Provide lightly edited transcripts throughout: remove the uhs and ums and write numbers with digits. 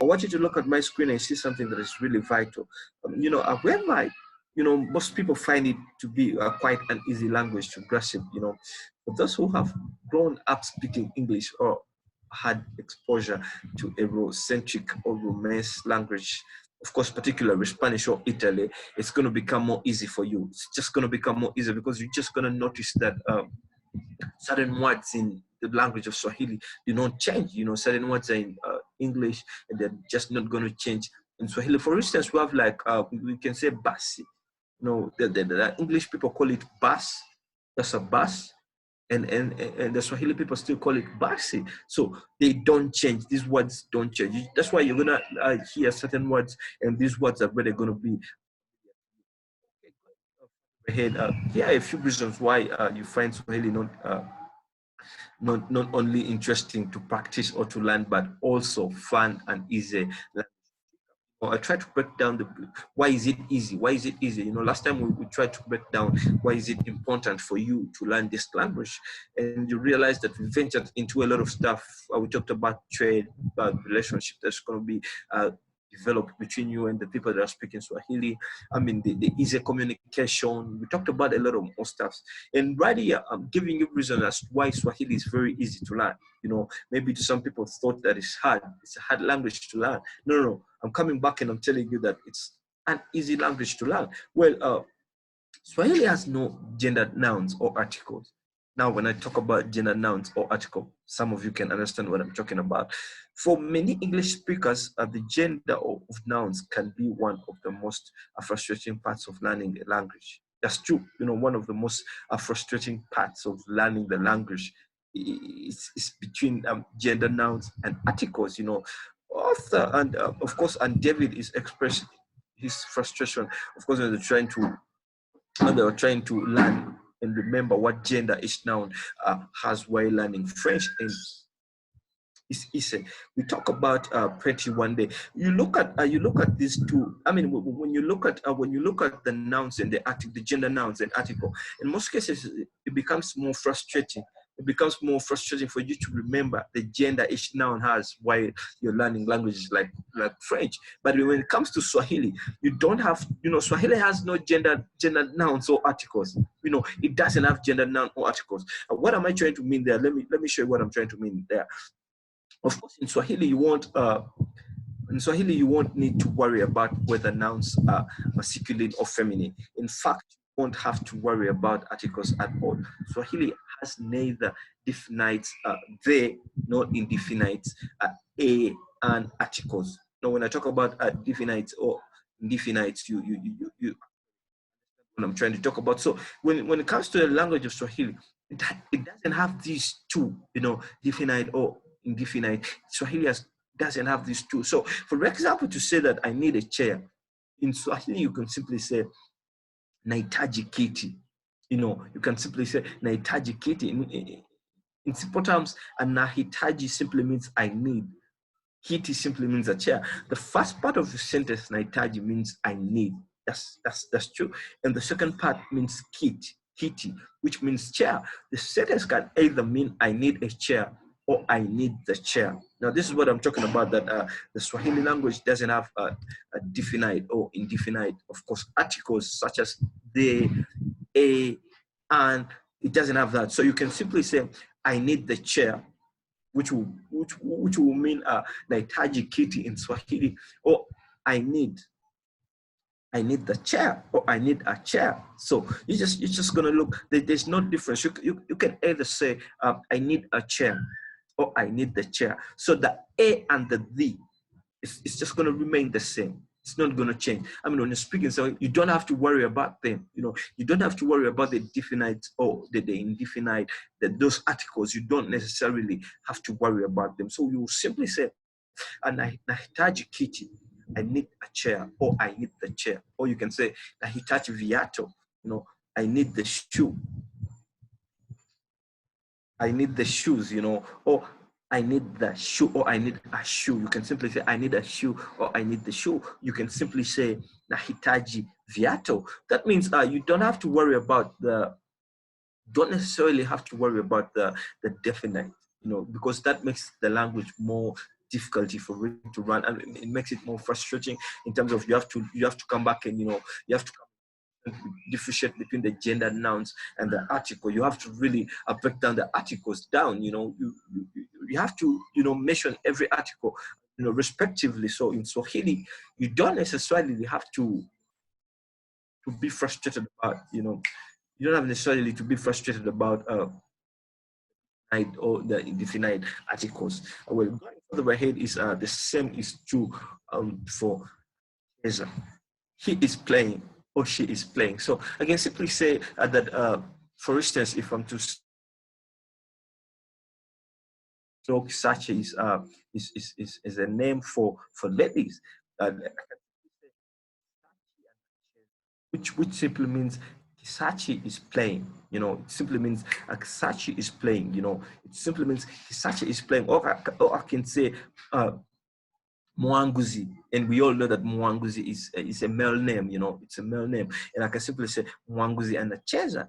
I want you to look at my screen and see something that is really vital. Where my, most people find it to be quite an easy language to grasp. For those who have grown up speaking English or had exposure to a Eurocentric or Romance language, of course, particularly Spanish or Italy, it's going to become more easy for you. It's just going to become more easy because you're just going to notice that certain words in the language of Swahili do not change. Certain words are in English and they're just not going to change in Swahili. For instance, we have like, we can say basi. The English people call it bus. That's a bus. And the Swahili people still call it basi. So they don't change. These words don't change. That's why you're going to hear certain words, and these words are really going to be ahead. Here are a few reasons why you find Swahili not only interesting to practice or to learn, but also fun and easy. I try to break down why is it easy? Why is it easy? Last time we tried to break down why is it important for you to learn this language, and you realize that we ventured into a lot of stuff. We talked about trade, about relationship that's going to be developed between you and the people that are speaking Swahili. The easy communication. We talked about a lot of more stuff. And right here, I'm giving you reason as to why Swahili is very easy to learn. Maybe to some people thought that it's hard. It's a hard language to learn. No. I'm coming back and I'm telling you that it's an easy language to learn. Well, Swahili has no gendered nouns or articles. Now, when I talk about gender nouns or article, some of you can understand what I'm talking about. For many English speakers, the gender of nouns can be one of the most frustrating parts of learning a language. That's true. One of the most frustrating parts of learning the language is between gender nouns and articles. Arthur and of course, and David is expressing his frustration. Of course, when they were trying to learn and remember what gender each noun has while learning French. And it's easy. We talk about pretty one day. You look at these two. When you look at the nouns and the gender nouns and article, in most cases it becomes more frustrating. It becomes more frustrating for you to remember the gender each noun has while you're learning languages like French. But when it comes to Swahili, you don't have, Swahili has no gender nouns or articles. It doesn't have gender noun or articles. What am I trying to mean there? Let me show you what I'm trying to mean there. Of course, in Swahili, you won't need to worry about whether nouns are masculine or feminine. In fact, you won't have to worry about articles at all. Swahili has neither definites they nor indefinites a and articles. Now, when I talk about definites or indefinites, you what I'm trying to talk about. So when it comes to the language of Swahili, it doesn't have these two, definite or indefinite. Swahili doesn't have these two. So, for example, to say that I need a chair, in Swahili you can simply say nahitaji kiti. You can simply say nahitaji kiti. In simple terms, nahitaji simply means I need. Kiti simply means a chair. The first part of the sentence, nahitaji, means I need. That's true. And the second part means kiti, which means chair. The sentence can either mean I need a chair or I need the chair. Now, this is what I'm talking about, that the Swahili language doesn't have a definite or indefinite, of course, articles such as they, a, and it doesn't have that. So you can simply say, I need the chair, which will mean nahitaji kiti in Swahili, or I need the chair, or I need a chair. So you're just gonna look. There's no difference. You can either say I need a chair, or I need the chair. So the a and the it's just gonna remain the same. It's not gonna change. When you're speaking, so you don't have to worry about them. You don't have to worry about the definite or the indefinite. Those articles, you don't necessarily have to worry about them. So you simply say, nahitaji kiti, I need a chair, or I need the chair. Or you can say nahitaji viato, I need the shoe. I need the shoes, or I need the shoe, or I need a shoe. You can simply say I need a shoe, or I need the shoe. You can simply say nahitaji viato. That means you don't have to worry about don't necessarily have to worry about the definite, because that makes the language more difficulty for it to run, and it makes it more frustrating in terms of you have to come back and you have to differentiate between the gender nouns and the article. You have to really break down the articles down. You have to mention every article respectively. So in Swahili, you don't necessarily have to be frustrated about you don't have necessarily to be frustrated about or the indefinite articles. Well, going further ahead is the same is true for cheza. He is playing or she is playing. So I can simply say that, for instance, if I'm to so Kisachi is a name for ladies, which simply means Kisachi is playing. It simply means Kisachi is playing. It simply means Kisachi is playing. Or I can say Mwanguzi, and we all know that Mwanguzi is a male name. It's a male name, and I can simply say Mwanguzi and Acheza.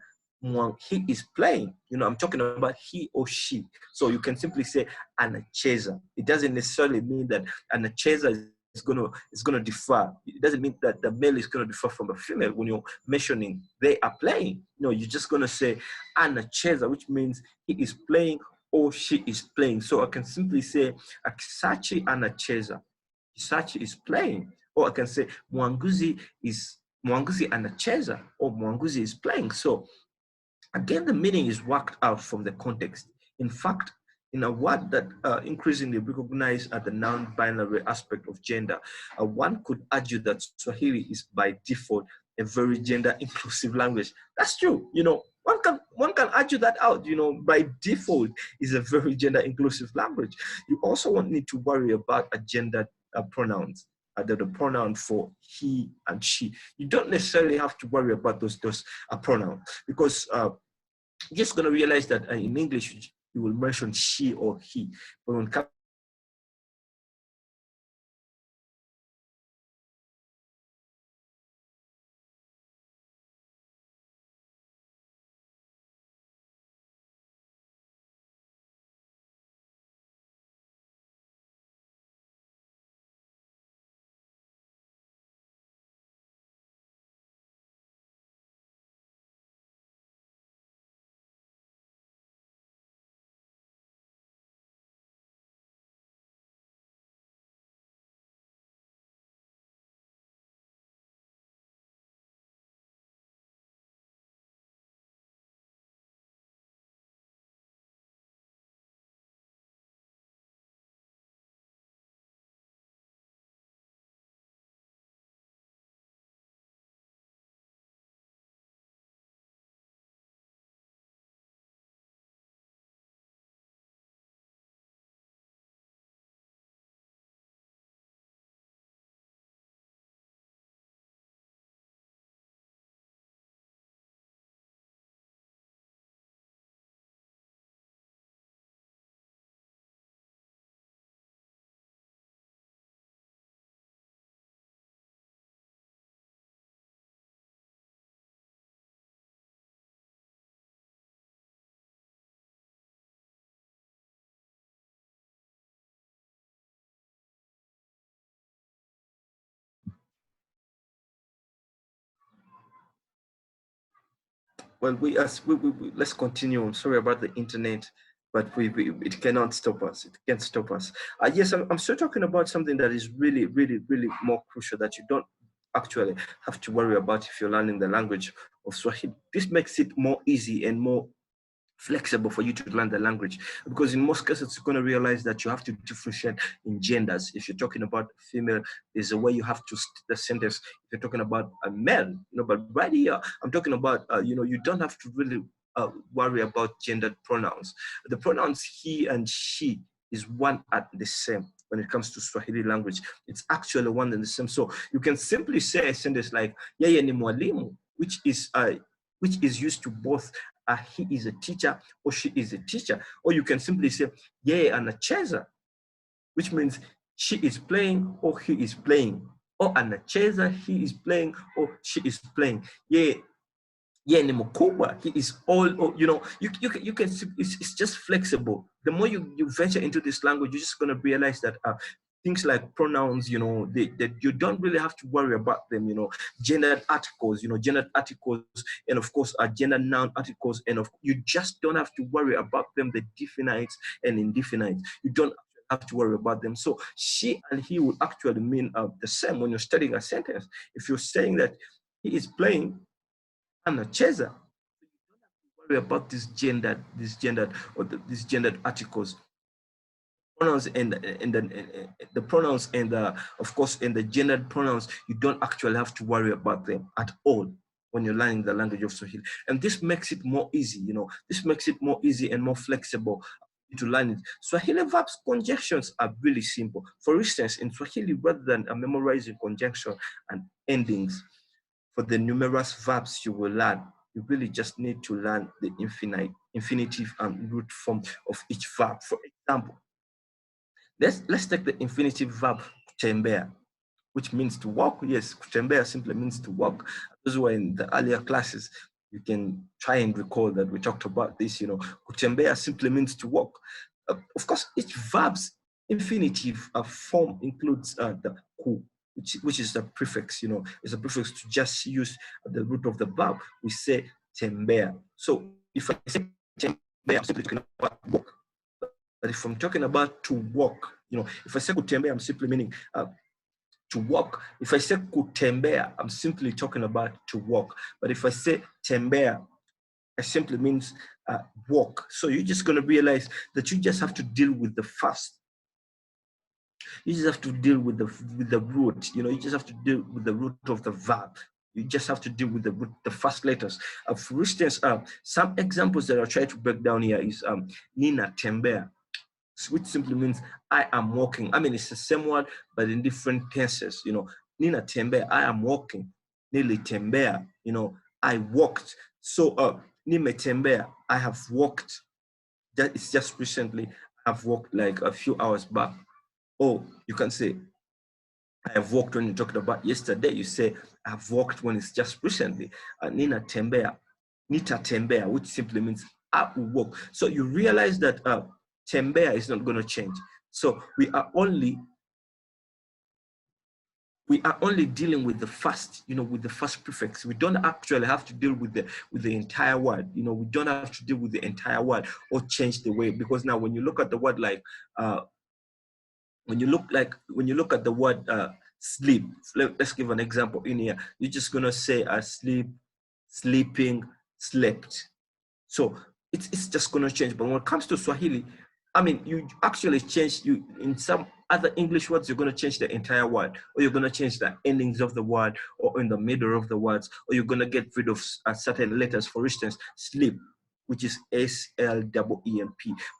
He is playing. I'm talking about he or she. So you can simply say Anacheza. It doesn't necessarily mean that Anacheza is gonna differ. It doesn't mean that the male is gonna differ from the female when you're mentioning they are playing. No, you're just gonna say Anacheza, which means he is playing or she is playing. So I can simply say Akisachi Anacheza. Kisachi is playing, or I can say Mwanguzi anacheza, or Mwanguzi is playing. So again, the meaning is worked out from the context. In fact, in a word that increasingly recognized at the non-binary aspect of gender, one could argue that Swahili is by default a very gender-inclusive language. That's true. One can argue that out. By default is a very gender-inclusive language. You also won't need to worry about a gender pronouns. The pronoun for he and she. You don't necessarily have to worry about those pronouns, because you're just going to realize that in English you will mention she or he, but when well, let's continue. I'm sorry about the internet, but it cannot stop us. It can't stop us. Yes, I'm still talking about something that is really, really, really more crucial that you don't actually have to worry about if you're learning the language of Swahili. This makes it more easy and more flexible for you to learn the language, because in most cases you're going to realize that you have to differentiate in genders. If you're talking about female, there's a way you have to the sentence. If you're talking about a male, but right here I'm talking about you don't have to really worry about gendered pronouns. The pronouns he and she is one and the same when it comes to Swahili language. It's actually one and the same. So you can simply say a sentence like yeye ni mwalimu, which is used to both he is a teacher or she is a teacher. Or you can simply say yeye anacheza, which means she is playing or he is playing. Or anacheza, he is playing or she is playing. Yeye Yeah, ni mkubwa. He is all, you know, you can see it's just flexible. The more you venture into this language, you're just gonna realize that things like pronouns, you know, that you don't really have to worry about them, you know, gendered articles, you know, gendered articles, and of course, gender noun articles, and you just don't have to worry about them, the definites and indefinites. You don't have to worry about them. So she and he would actually mean the same when you're studying a sentence. If you're saying that he is playing, anacheza, worry about these gendered articles, pronouns, and the pronouns, and of course in the gendered pronouns, you don't actually have to worry about them at all when you're learning the language of Swahili. And this makes it more easy, you know, this makes it more easy and more flexible to learn it. Swahili verbs conjunctions are really simple. For instance, in Swahili, rather than memorizing conjunction and endings, for the numerous verbs you will learn, you really just need to learn the infinitive and root form of each verb. For example, let's take the infinitive verb kutembea, which means to walk. Yes, kutembea simply means to walk. Those who were in the earlier classes, you can try and recall that we talked about this, you know, kutembea simply means to walk. Of course, each verb's infinitive form includes the ku, which is the prefix, you know, it's a prefix to just use the root of the verb. We say tembea. So if I say tembea, I'm simply talking about walk. But if I'm talking about to walk, you know, if I say kutembea, I'm simply meaning to walk. If I say kutembea, I'm simply talking about to walk. But if I say tembea, it simply means walk. So you're just going to realize that you just have to deal with the first. You just have to deal with the root. You know, you just have to deal with the root of the verb. You just have to deal with the first letters. For instance, some examples that I'll try to break down here is Nina tembea, which simply means I am walking. I mean, it's the same word, but in different tenses. You know, Nina tembea, I am walking. Nili tembea, you know, I walked. So, Nime tembea, I have walked. That is just recently. I've walked like a few hours back. Oh, you can say, I have walked when you talked about yesterday. You say, I've walked when it's just recently. Nina tembea, Nita tembea, which simply means I will walk. So you realize that tembea is not going to change. So we are only dealing with the first, you know, with the first prefix. We don't actually have to deal with the entire word. You know, we don't have to deal with the entire word or change the way, because now when you look at the word like when you look at the word sleep, let's give an example in here. You're just gonna say sleep, sleeping, slept. So it's just gonna change. But when it comes to Swahili, I mean, you actually change, you in some other English words, you're gonna change the entire word, or you're gonna change the endings of the word, or in the middle of the words, or you're gonna get rid of certain letters. For instance, sleep, which is SLEEMP.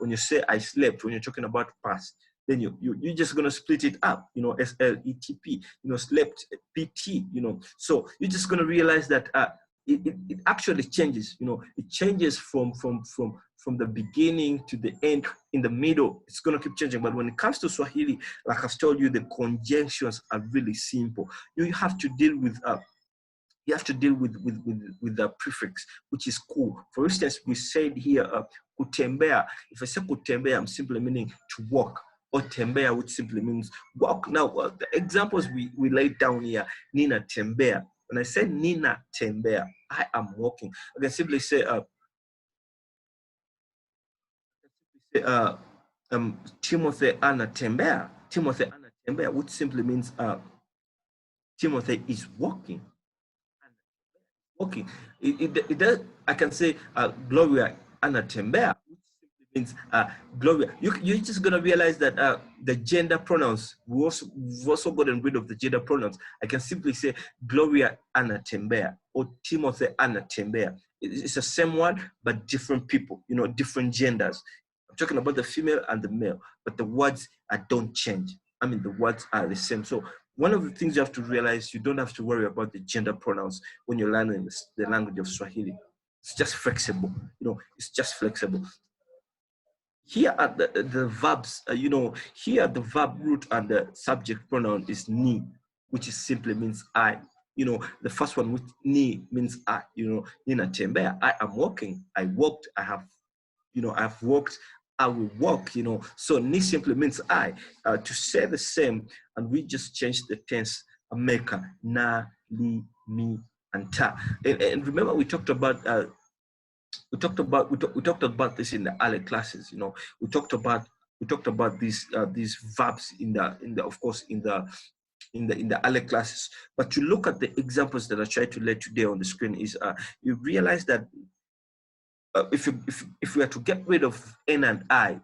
When you say I slept, when you're talking about past, then you're just gonna split it up, you know, SLETP, you know, slept, PT, you know. So you're just gonna realize that it actually changes, you know, it changes from the beginning to the end. In the middle, it's going to keep changing. But when it comes to Swahili, like I've told you, the conjunctions are really simple. You have to deal with the prefix, which is ku. For instance, we said here kutembea. If I say kutembea, I'm simply meaning to walk, or tembea, which simply means walk. Now the examples we laid down here, Nina tembea. When I say Nina tembea, I am walking. I can simply say Timothy anatembea. Timothy anatembea, which simply means Timothy is walking. Walking. It does. I can say Gloria anatembea, which simply means Gloria. You're just gonna realize that the gender pronouns, we've also gotten rid of the gender pronouns. I can simply say Gloria anatembea or Timothy anatembea. It's the same word, but different people, you know, different genders. I'm talking about the female and the male, but the words don't change. I mean, the words are the same. So one of the things you have to realize, you don't have to worry about the gender pronouns when you're learning the language of Swahili. It's just flexible, you know, it's just flexible. Here are the verbs, you know, here the verb root and the subject pronoun is ni, which is simply means I. You know, the first one, which ni means I, you know, ninatembea, I am walking, I walked, I have, you know, I've walked, I will walk, you know. So ni simply means I. To say the same, and we just changed the tense, America, na, li, mi, and ta. And remember, we talked about this in the early classes. You know, we talked about these verbs in the of course in the early classes. But to look at the examples that I tried to lay today on the screen is you realize that if we are to get rid of n and I,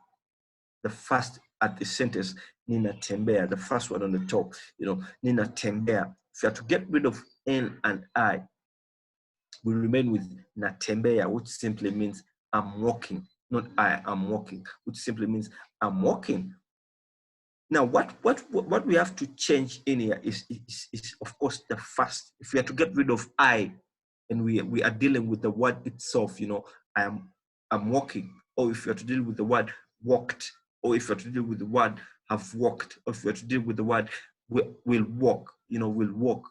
the first at the sentence, Nina Tembea, the first one on the top, you know, Nina Tembea. If you are to get rid of n and I, we remain with Natembea, which simply means I'm walking, not I am walking, which simply means I'm walking. Now, what we have to change in here is of course the first. If we are to get rid of I, and we are dealing with the word itself, you know, I'm walking, or if you are to deal with the word walked, or if you are to deal with the word have walked, or if you are to deal with the word will walk, you know, will walk,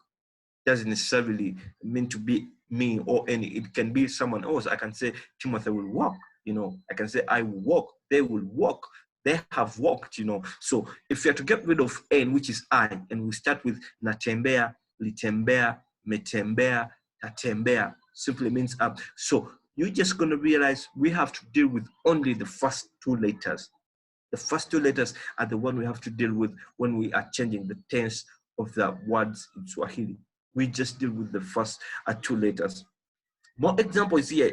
doesn't necessarily mean to be me or any. It can be someone else. I can say Timothy will walk. You know, I can say I will walk. They will walk. They have walked. You know. So if you are to get rid of n, which is I, and we start with natembea, litembea, metembea, tatembea, simply means up. So you're just going to realize we have to deal with only the first two letters. The first two letters are the one we have to deal with when we are changing the tense of the words in Swahili. We just deal with the first two letters. More examples here.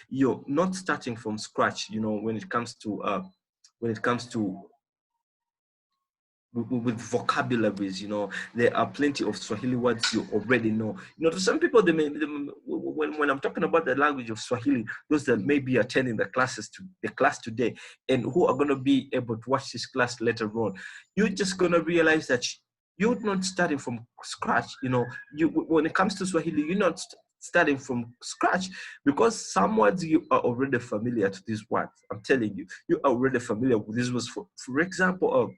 You're not starting from scratch. You know, when it comes to with vocabularies, you know, there are plenty of Swahili words you already know. You know, to some people, when I'm talking about the language of Swahili, those that may be attending the class today, and who are going to be able to watch this class later on, you're just going to realize that you're not starting from scratch. You know, when it comes to Swahili, you're not starting from scratch, because some words you are already familiar to these words. I'm telling you, you are already familiar with these words. For example,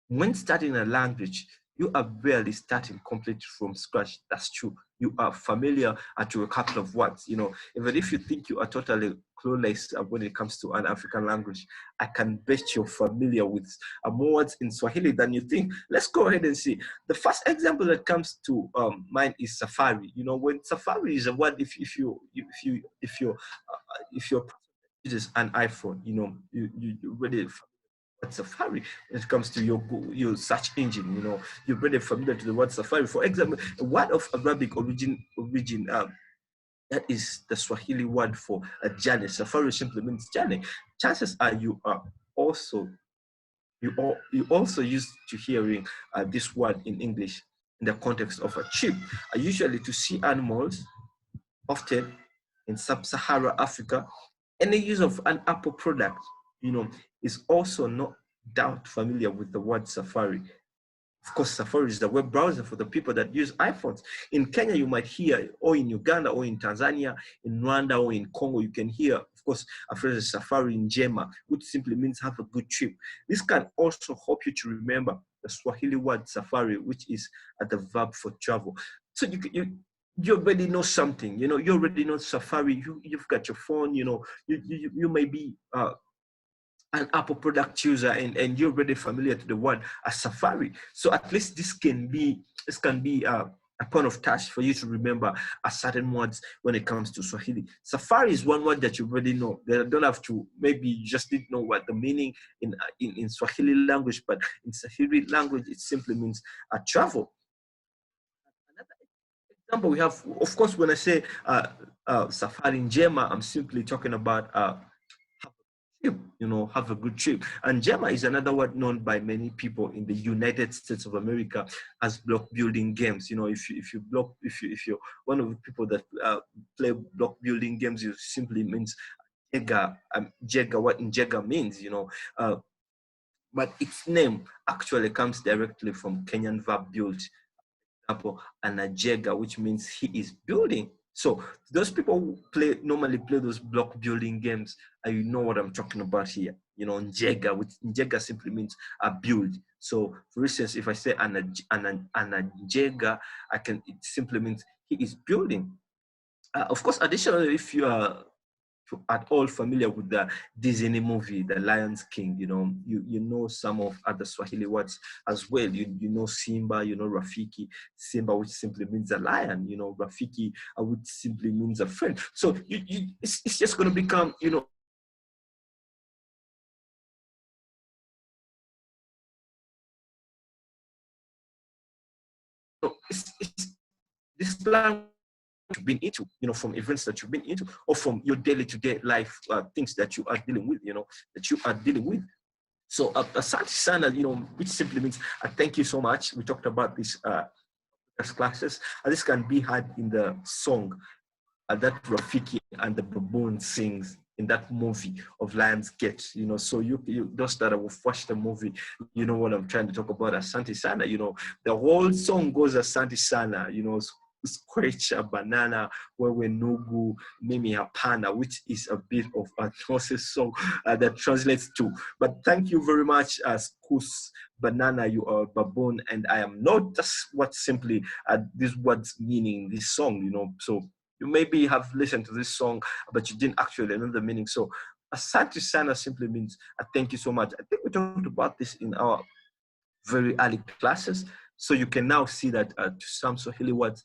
when starting a language, you are barely starting completely from scratch. That's true. You are familiar to a couple of words. You know, even if you think you are totally clueless when it comes to an African language, I can bet you're familiar with more words in Swahili than you think. Let's go ahead and see. The first example that comes to mind is safari. You know, when safari is a word, if you're uses an iPhone, you know, you already Safari when it comes to your search engine. You know, you're very familiar to the word Safari. For example, a word of Arabic origin that is the Swahili word for a journey. Safari simply means journey. Chances are you also used to hearing this word in English in the context of a trip. Usually to see animals, often in sub-Saharan Africa. Any use of an Apple product, you know, is also not doubt familiar with the word Safari. Of course, Safari is the web browser for the people that use iPhones. In Kenya, you might hear, or in Uganda, or in Tanzania, in Rwanda, or in Congo, you can hear, of course, a phrase Safari Njema, which simply means have a good trip. This can also help you to remember the Swahili word Safari, which is the verb for travel. So you already know something, you know, you already know Safari, you've got your phone, you know, you may be an Apple product user, and you're already familiar to the word Safari. So at least this can be a point of touch for you to remember certain words when it comes to Swahili. Safari is one word that you already know. They don't have to, maybe you just didn't know what the meaning in Swahili language, but in Swahili language, it simply means travel. Another example we have, of course, when I say Safari Njema, I'm simply talking about trip, you know, have a good trip. And Njema is another word known by many people in the United States of America as block building games. You know, if you're one of the people that play block building games, it simply means Jega. Jega, what Njega means, you know. But its name actually comes directly from Kenyan verb build. Example, Anajega, which means he is building. So those people who normally play those block building games, you know what I'm talking about here. You know, njega, which njega simply means a build. So for instance, if I say anajega, it simply means he is building. Of course, additionally, if you are at all familiar with the Disney movie, The Lion's King, you know, you know some of other Swahili words as well. You know Simba, you know Rafiki. Simba, which simply means a lion, you know, Rafiki, which simply means a friend. So it's just going to become, you know, it's this language you've been into, you know, from events that you've been into, or from your daily to day life things that you are dealing with, you know, that you are dealing with. So Asante Sana, you know, which simply means thank you so much. We talked about this classes, and this can be heard in the song that Rafiki and the baboon sings in that movie of Lionsgate, you know. So you those that have watched the movie, you know what I'm trying to talk about. Asante Sana, you know, the whole song goes Asante Sana, you know, Squacha, Banana, Wewe Nugu, Mimi Hapana, which is a bit of a process song that translates to. But thank you very much, Skus Banana, you are baboon, and I am not just what simply these words meaning this song, you know. So you maybe have listened to this song, but you didn't actually know the meaning. So Asante Sana simply means thank you so much. I think we talked about this in our very early classes. So you can now see that some Swahili words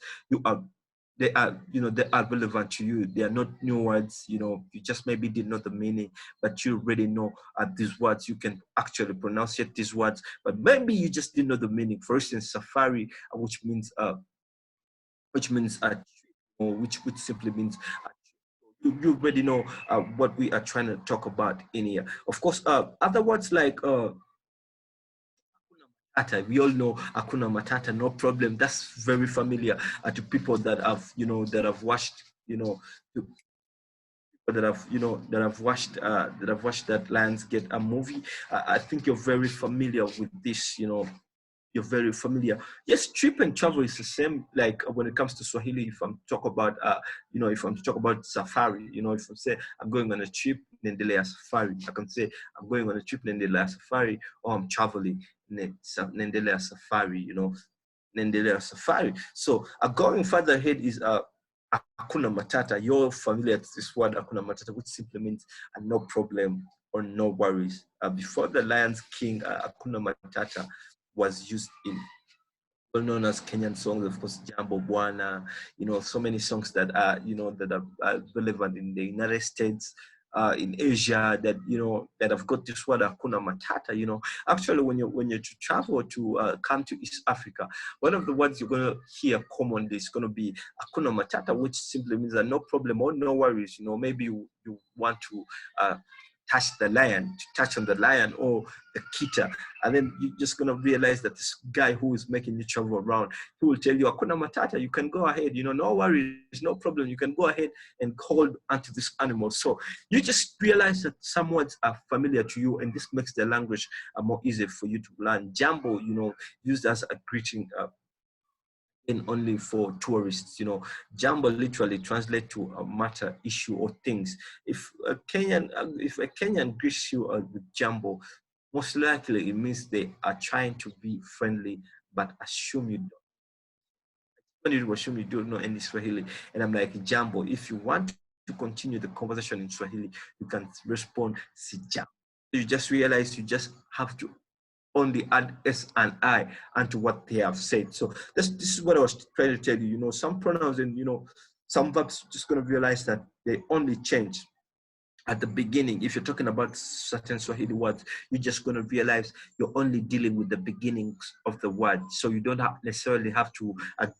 they are, you know, they are relevant to you. They are not new words, you know, you just maybe didn't know the meaning, but you already know these words. You can actually pronounce these words, but maybe you just didn't know the meaning. For instance, safari, which means or which simply means you already know what we are trying to talk about in here. Of course, other words like Matata. We all know Akuna Matata, no problem. That's very familiar to people that have, you know, that have watched, you know, that have, you know, that have watched that Lionsgate a movie. I think you're very familiar with this, you know, you're very familiar. Yes, trip and travel is the same. Like when it comes to Swahili, if I'm talk about, you know, if I'm to talk about safari, you know, if I say I'm going on a trip, Nendelea Safari, I can say I'm going on a trip, Nendelea Safari, or I'm traveling, Nendelea Safari, you know, Nendelea Safari. So going further ahead is Hakuna Matata. You're familiar with this word Hakuna Matata, which simply means no problem or no worries. Before the Lion's King, Hakuna Matata was used in well known as Kenyan songs, of course, Jambo Bwana, you know, so many songs that are, you know, that are relevant in the United States, in Asia, that, you know, that have got this word Hakuna Matata, you know. Actually, when you travel to come to East Africa, one of the words you're going to hear commonly is going to be Hakuna Matata, which simply means that no problem or no worries, you know. Maybe you want to touch the lion, to touch on the lion or the kita, and then you're just gonna realize that this guy who is making you travel around, he will tell you, Akuna Matata, you can go ahead, you know, no worries, no problem, you can go ahead and hold onto this animal. So you just realize that some words are familiar to you, and this makes the language more easy for you to learn. Jambo, you know, used as a greeting in only for tourists, you know. Jambo literally translate to a matter, issue, or things. If a Kenyan greets you with jambo, most likely it means they are trying to be friendly, but assume you don't. You assume you don't know any Swahili, and I'm like, jambo. If you want to continue the conversation in Swahili, you can respond si jambo. You just realize you just have to only add S and I onto what they have said. So this is what I was trying to tell you. You know, some pronouns and, you know, some verbs just gonna realize that they only change at the beginning. If you're talking about certain Swahili words, you're just gonna realize you're only dealing with the beginnings of the word. So you don't necessarily have to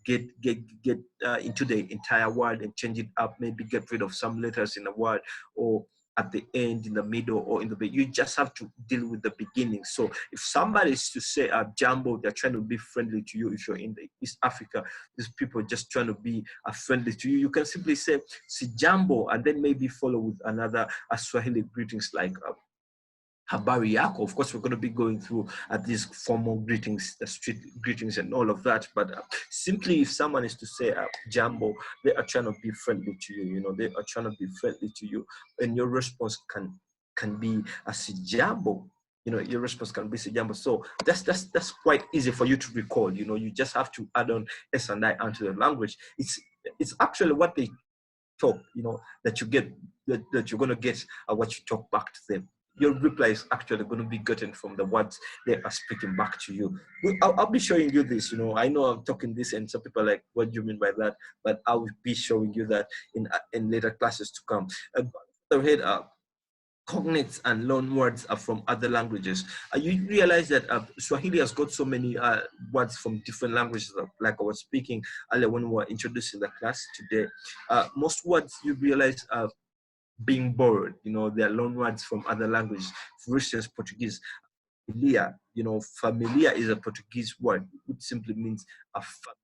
get into the entire word and change it up. Maybe get rid of some letters in the word, or at the end, in the middle, or in the beginning. You just have to deal with the beginning. So if somebody is to say jambo, they're trying to be friendly to you. If you're in the East Africa, these people are just trying to be friendly to you. You can simply say si jambo, and then maybe follow with another Swahili greetings like habari yako. Of course, we're going to be going through these formal greetings, street greetings and all of that. But simply if someone is to say jambo, they are trying to be friendly to you. You know, they are trying to be friendly to you. And your response can be a jambo. You know, your response can be jambo. So that's quite easy for you to recall. You know, you just have to add on S and I onto the language. It's actually what they talk, you know, that you get, that you're going to get what you talk back to them. Your reply is actually going to be gotten from the words they are speaking back to you. I'll be showing you this. You know, I know I'm talking this and some people are like, what do you mean by that? But I will be showing you that in later classes to come. Cognates and loan words are from other languages. You realize that Swahili has got so many words from different languages, like I was speaking earlier when we were introducing the class today. Most words you realize are being borrowed. You know, they are loan words from other languages. For instance, Portuguese, familia. You know, familia is a Portuguese word, which simply means a family.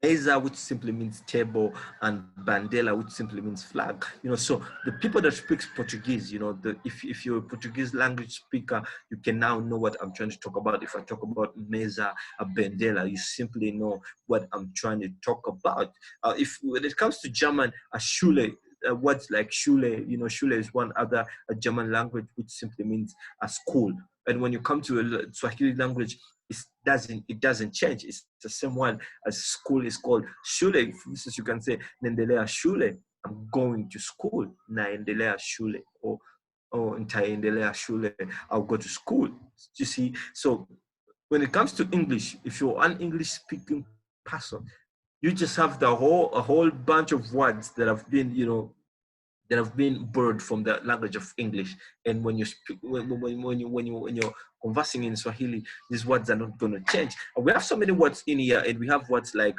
Mesa, which simply means table, and bandela, which simply means flag. You know, so the people that speak Portuguese, you know, if you're a Portuguese language speaker, you can now know what I'm trying to talk about. If I talk about mesa, a bandela, you simply know what I'm trying to talk about. If when it comes to German, a Schule, words like Schule, you know, Schule is one other German language which simply means a school. And when you come to a Swahili language, it doesn't change. It's the same one as school is called shule. For instance, you can say naendelea shule. I'm going to school. Naendelea shule, or nitaendelea shule. I'll go to school. You see, so when it comes to English, if you're an English speaking person, you just have a whole bunch of words that have been, you know, that have been borrowed from the language of English. And when you speak, when you're conversing in Swahili, these words are not going to change. And we have so many words in here, and we have words like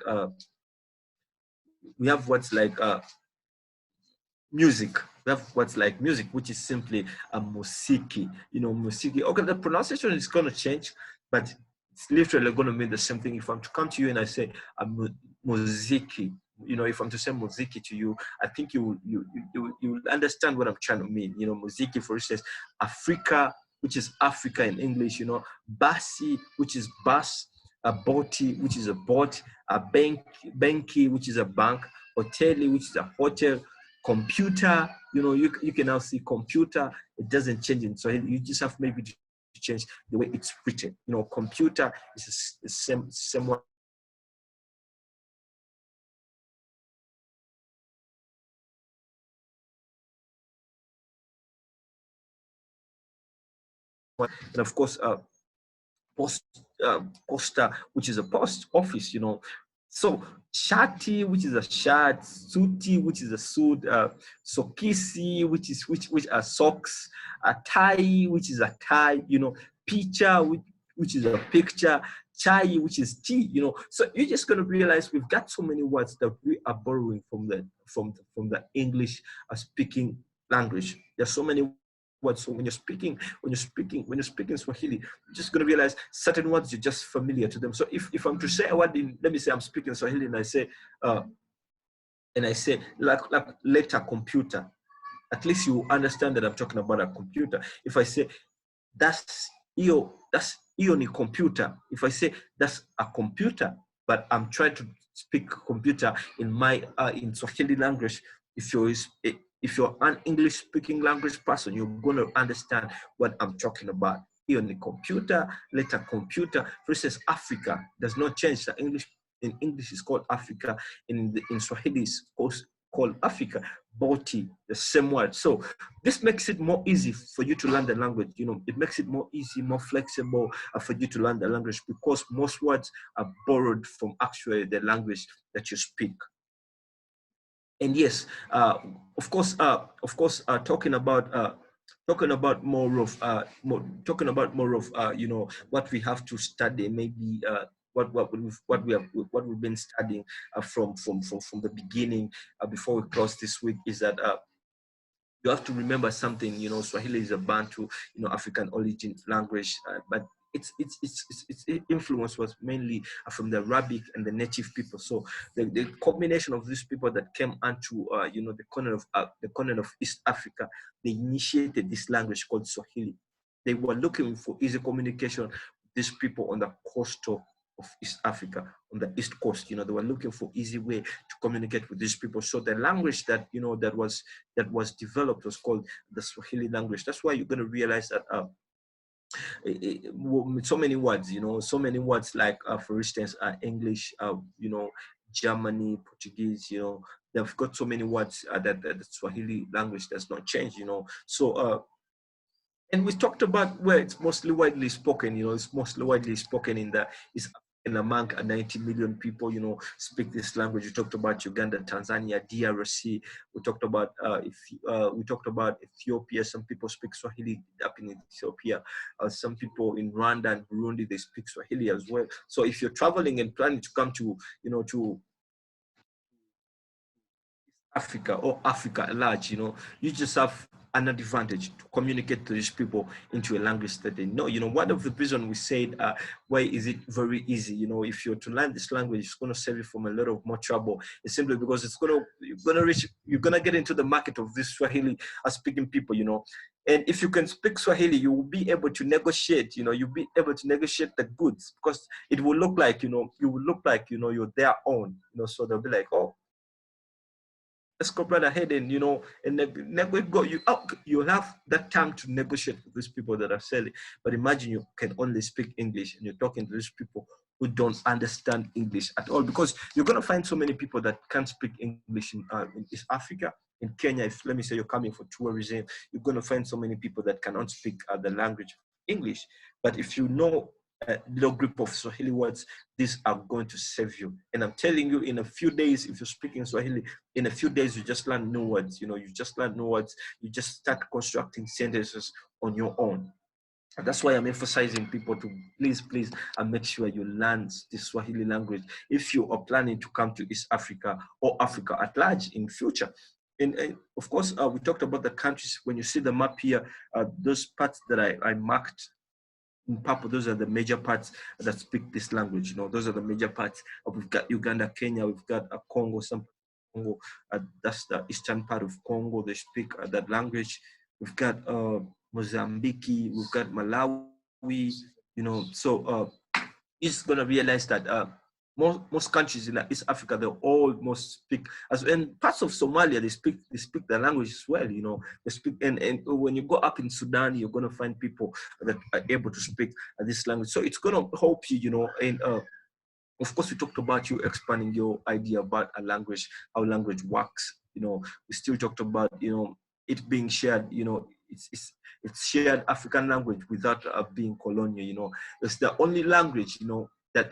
music. We have words like music, which is simply a musiki. You know, musiki. Okay, the pronunciation is going to change, but it's literally going to mean the same thing. If I'm to come to you and I say muziki, you know, if I'm to say muziki to you, I think you understand what I'm trying to mean. You know, muziki, for instance, Africa, which is Africa in English. You know, basi, which is bus, a boti, which is a boat, a banki, which is a bank, hoteli, which is a hotel, computer. You know, you can now see computer. It doesn't change in, so you just have maybe to change the way it's written. You know, computer is the same one. And of course, posta, which is a post office. You know, so shati, which is a shirt, suti, which is a suit, sokisi, which are socks, a tie, which is a tie. You know, picha, which is a picture, chai, which is tea. You know, so you're just going to realize we've got so many words that we are borrowing from the English speaking language. There's so many words. So when you're speaking Swahili, you're just going to realize certain words you're just familiar to them. So if I'm to say a word let me say I'm speaking Swahili and I say like later computer, at least you understand that I'm talking about a computer. If I say that's io ni computer, if I say that's a computer, but I'm trying to speak computer in my in Swahili language, if you're an English speaking language person, you're going to understand what I'm talking about. Io ni computer, later computer. For instance, Africa does not change. The English in English is called Africa. In Swahili is called Africa. Boti, the same word. So this makes it more easy for you to learn the language. You know, it makes it more easy, more flexible for you to learn the language, because most words are borrowed from actually the language that you speak. And yes, of course, talking about more of you know, what we have to study, maybe what we've been studying from the beginning before we close this week, is that you have to remember something. You know, Swahili is a Bantu, you know, African origin language, but it's its influence was mainly from the Arabic and the native people. So the combination of these people that came onto the continent of East Africa, they initiated this language called Swahili. They were looking for easy communication with these people on the coast of East Africa, on the East Coast. They were looking for easy way to communicate with these people. So the language that that was developed was called the Swahili language. That's why you're going to realize that with so many words, so many words like, for instance, English, Germany, Portuguese, they've got so many words that the Swahili language does not change, So, and we talked about where it's mostly widely spoken, it's mostly widely spoken it's in among 90 million people, speak this language. We talked about Uganda, Tanzania, DRC. We talked about Ethiopia. Some people speak Swahili up in Ethiopia. Some people in Rwanda and Burundi, they speak Swahili as well. So if you're traveling and planning to come to, to Africa or Africa at large, you just have an advantage to communicate to these people into a language that they know. One of the reasons we said, why is it very easy? If you're to learn this language, it's going to save you from a lot of more trouble. It's simply because you're gonna get into the market of this Swahili speaking people, And if you can speak Swahili, you will be able to negotiate, you'll be able to negotiate the goods, because it will look like, you're their own, so they'll be like, oh, let's go right ahead and you'll have that time to negotiate with these people that are selling. But imagine you can only speak English and you're talking to these people who don't understand English at all, because you're going to find so many people that can't speak English in East Africa. In Kenya, if let me say you're coming for tourism, you're going to find so many people that cannot speak the language English. But if you know a little group of Swahili words, these are going to save you. And I'm telling you, in a few days, if you're speaking Swahili, in a few days, you just learn new words. You just learn new words. You just start constructing sentences on your own. And that's why I'm emphasizing people to please, make sure you learn the Swahili language if you are planning to come to East Africa or Africa at large in future. And of course, we talked about the countries. When you see the map here, those parts that I marked in purple, those are the major parts that speak this language. Those are the major parts. We've got Uganda, Kenya, we've got Congo, some Congo, that's the eastern part of Congo. They speak that language. We've got Mozambique, we've got Malawi, so you're just gonna realize that most countries in East Africa, they all must speak, and parts of Somalia, they speak the language as well. They speak, and when you go up in Sudan, you're gonna find people that are able to speak this language. So it's gonna help you, and of course, we talked about you expanding your idea about a language, how language works. We still talked about it being shared. It's shared African language without being colonial. It's the only language that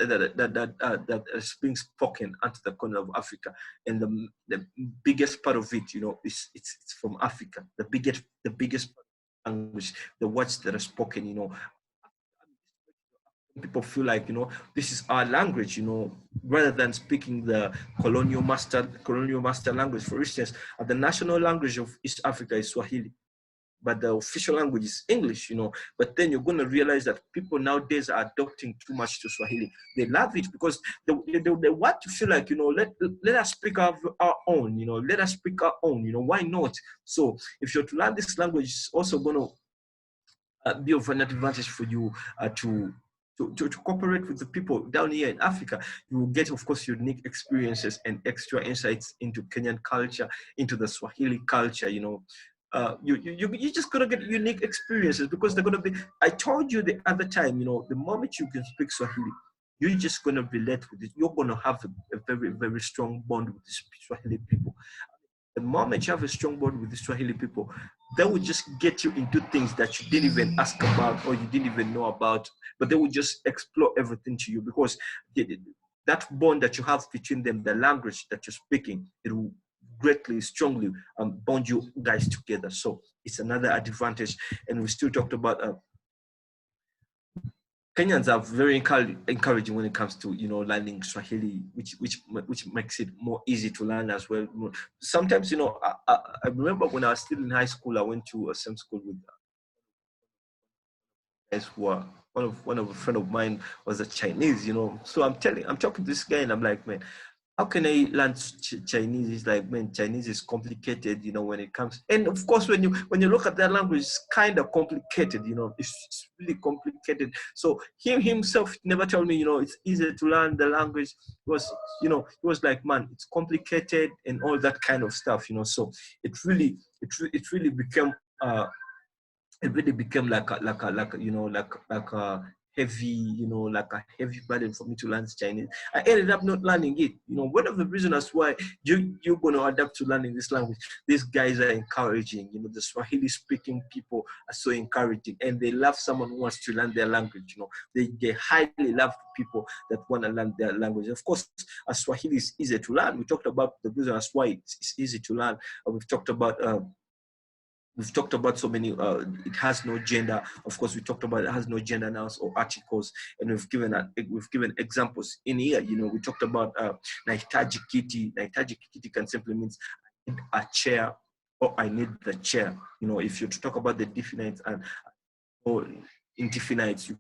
is being spoken onto the corner of Africa, and the biggest part of it, it's from Africa. The biggest language, the words that are spoken, people feel like this is our language, rather than speaking the colonial master language. For instance, the national language of East Africa is Swahili, but the official language is English. But then you're going to realize that people nowadays are adopting too much to Swahili. They love it because they want to feel like let us speak our own. Let us speak our own. Why not? So if you're to learn this language, it's also going to be of an advantage for you to cooperate with the people down here in Africa. You will get, of course, unique experiences and extra insights into Kenyan culture, into the Swahili culture. You just gonna get unique experiences because they're gonna be. I told you the other time, the moment you can speak Swahili, you're just gonna relate with it. You're gonna have a very, very strong bond with the Swahili people. The moment you have a strong bond with the Swahili people, they will just get you into things that you didn't even ask about or you didn't even know about, but they will just explore everything to you because that bond that you have between them, the language that you're speaking, it will greatly, strongly bond you guys together. So it's another advantage. And we still talked about Kenyans are very encouraging when it comes to learning Swahili, which makes it more easy to learn as well. Sometimes I remember when I was still in high school, I went to a same school with guys who are one of a friend of mine was a Chinese, you know. So I'm talking to this guy, and I'm like, man, how can I learn Chinese? It's like, man, Chinese is complicated, you know, when it comes. And of course, when you look at that language, it's kind of complicated, you know. It's really complicated. So him himself never told me, you know, it's easy to learn the language. It was, you know, it was like, man, it's complicated and all that kind of stuff, you know. So it really became it really became like a you know like a heavy, you know, like a heavy burden for me to learn Chinese. I ended up not learning it. You know, one of the reasons that's why you're gonna adapt to learning this language. These guys are encouraging. You know, the Swahili speaking people are so encouraging, and they love someone who wants to learn their language. You know, they highly love people that want to learn their language. Of course, Swahili is easy to learn. We talked about the reason that's why it's easy to learn. We've talked about so many, it has no gender. Of course, we talked about it has no gender nouns or articles, and we've given examples in here. You know, we talked about nahitaji kiti. Nahitaji kiti can simply means I need a chair, or I need the chair. You know, if you're to talk about the definites and or indefinites, you